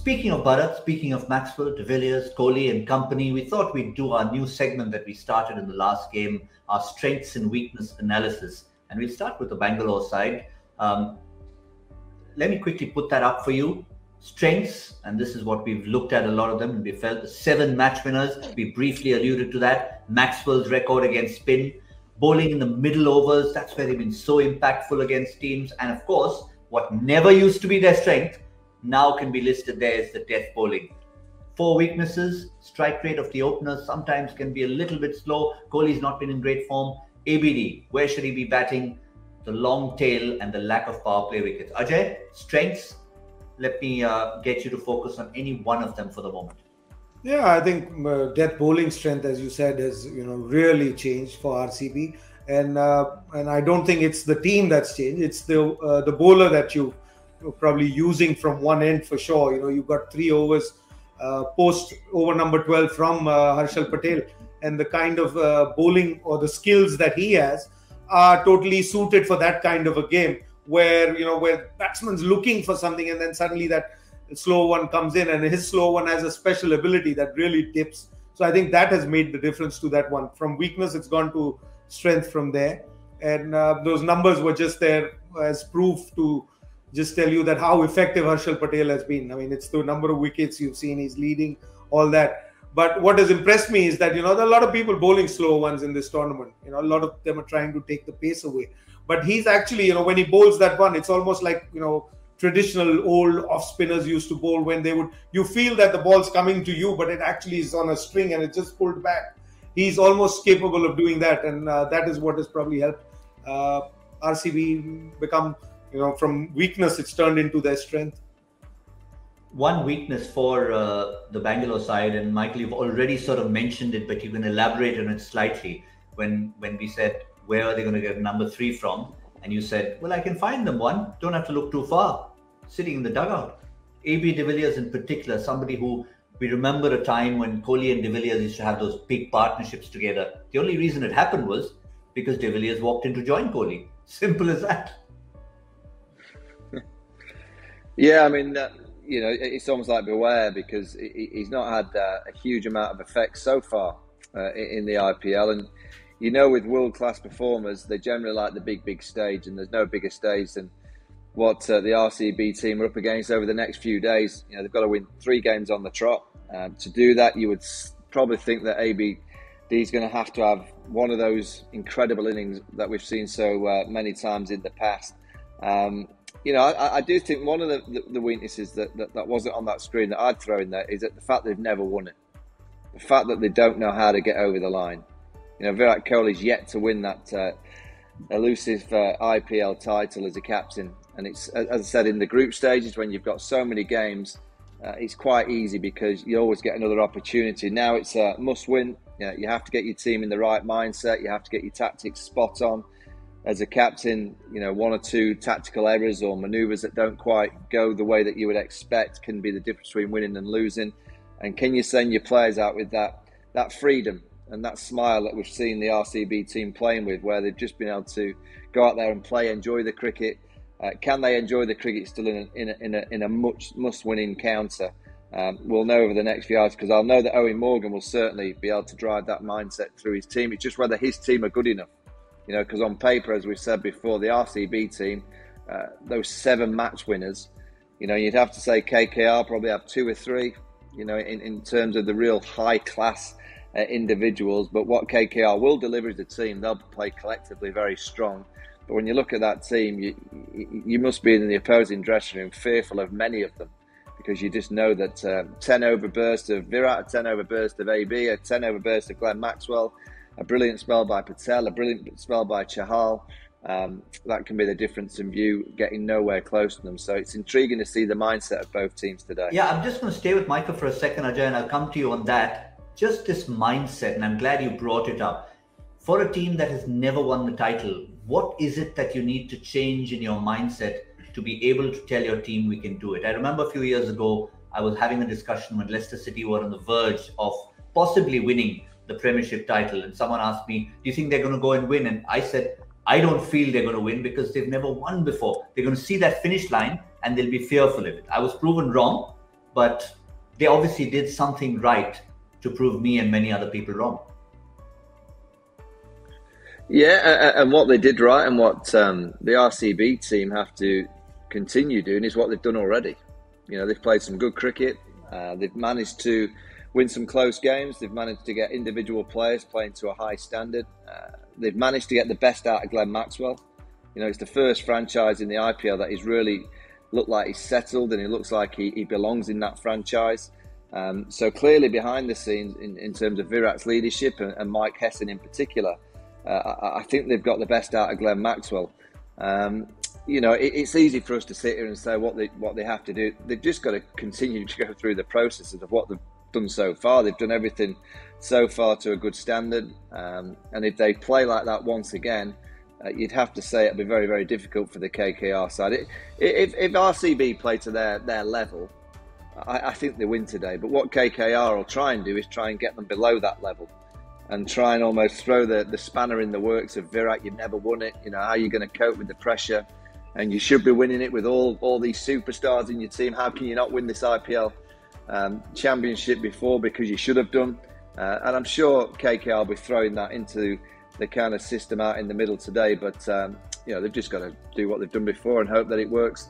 Speaking of Bharat, speaking of Maxwell, De Villiers, Kohli and company, we thought we'd do our new segment that we started in the last game, our strengths and weakness analysis. And we'll start with the Bangalore side. Let me quickly put that up for you. Strengths, and this is what we've looked at, a lot of them, and we felt the 7 match winners. We briefly alluded to that. Maxwell's record against spin, bowling in the middle overs, that's where they've been so impactful against teams. And of course, what never used to be their strength now can be listed there as the death bowling. 4 weaknesses: strike rate of the openers sometimes can be a little bit slow. Kohli's not been in great form. ABD, where should he be batting? The long tail and the lack of power play wickets. Ajay, strengths. Let me get you to focus on any one of them for the moment. Yeah, I think death bowling strength, as you said, has really changed for RCB, and I don't think it's the team that's changed. It's the bowler that you probably using from one end for sure. You've got 3 overs post over number 12 from Harshal Patel, and the kind of bowling or the skills that he has are totally suited for that kind of a game where batsman's looking for something and then suddenly that slow one comes in, and his slow one has a special ability that really dips. So I think that has made the difference to that one. From weakness, it's gone to strength from there, and those numbers were just there as proof to just tell you that how effective Harshal Patel has been. I mean, it's the number of wickets you've seen, he's leading, all that. But what has impressed me is that, there are a lot of people bowling slow ones in this tournament. A lot of them are trying to take the pace away. But he's actually, when he bowls that one, it's almost like, traditional old off spinners used to bowl when you feel that the ball's coming to you, but it actually is on a string and it's just pulled back. He's almost capable of doing that. And that is what has probably helped RCB become, from weakness, it's turned into their strength. One weakness for the Bangalore side, and Michael, you've already sort of mentioned it, but you can elaborate on it slightly. When we said, where are they going to get number 3 from? And you said, well, I can find them one. Don't have to look too far. Sitting in the dugout. AB de Villiers in particular, somebody who we remember a time when Kohli and de Villiers used to have those big partnerships together. The only reason it happened was because de Villiers walked in to join Kohli. Simple as that. Yeah, I mean, it's almost like beware, because he's not had a huge amount of effect so far in the IPL. And, with world-class performers, they generally like the big stage, and there's no bigger stage than what the RCB team are up against over the next few days. They've got to win 3 games on the trot. To do that, you would probably think that ABD is going to have one of those incredible innings that we've seen so many times in the past. I do think one of the weaknesses that wasn't on that screen that I'd throw in there is that the fact they've never won it. The fact that they don't know how to get over the line. Virat Kohli's yet to win that elusive IPL title as a captain. And it's, as I said, in the group stages when you've got so many games, it's quite easy because you always get another opportunity. Now it's a must win. You have to get your team in the right mindset. You have to get your tactics spot on. As a captain, 1 or 2 tactical errors or manoeuvres that don't quite go the way that you would expect can be the difference between winning and losing. And can you send your players out with that freedom and that smile that we've seen the RCB team playing with, where they've just been able to go out there and play, enjoy the cricket? Can they enjoy the cricket still in a must-win encounter? We'll know over the next few hours, because I'll know that Eoin Morgan will certainly be able to drive that mindset through his team. It's just whether his team are good enough. Because on paper, as we've said before, the RCB team, those 7 match winners, you'd have to say KKR probably have 2 or 3, in terms of the real high-class individuals. But what KKR will deliver as a team, they'll play collectively very strong. But when you look at that team, you must be in the opposing dressing room fearful of many of them, because you just know that 10-over burst of Virat, a 10-over burst of AB, a 10-over burst of Glenn Maxwell, a brilliant spell by Patel, a brilliant spell by Chahal, that can be the difference in view, getting nowhere close to them. So it's intriguing to see the mindset of both teams today. Yeah, I'm just going to stay with Michael for a second, Ajay, and I'll come to you on that. Just this mindset, and I'm glad you brought it up. For a team that has never won the title, what is it that you need to change in your mindset to be able to tell your team we can do it? I remember a few years ago, I was having a discussion when Leicester City were on the verge of possibly winning the Premiership title, and someone asked me, do you think they're going to go and win? And I said, I don't feel they're going to win because they've never won before. They're going to see that finish line and they'll be fearful of it. I was proven wrong, but they obviously did something right to prove me and many other people wrong. Yeah, and what they did right and what the RCB team have to continue doing is what they've done already. You know, they've played some good cricket. They've managed to win some close games. They've managed to get individual players playing to a high standard. They've managed to get the best out of Glenn Maxwell. You know, it's the first franchise in the IPL that he's really looked like he's settled, and he looks like he belongs in that franchise. So clearly behind the scenes, in terms of Virat's leadership and Mike Hesson in particular, I think they've got the best out of Glenn Maxwell. You know, it's easy for us to sit here and say what they have to do. They've just got to continue to go through the processes of what they've done so far. They've done everything so far to a good standard, and if they play like that once again, you'd have to say it'd be very, very difficult for the KKR side. If RCB play to their level, I think they win today. But what KKR will try and do is try and get them below that level, and try and almost throw the spanner in the works of Virat. You've never won it. You know, how are you going to cope with the pressure? And you should be winning it with all these superstars in your team. How can you not win this IPL championship before? Because you should have done. And I'm sure KKR will be throwing that into the kind of system out in the middle today. But, you know, they've just got to do what they've done before and hope that it works.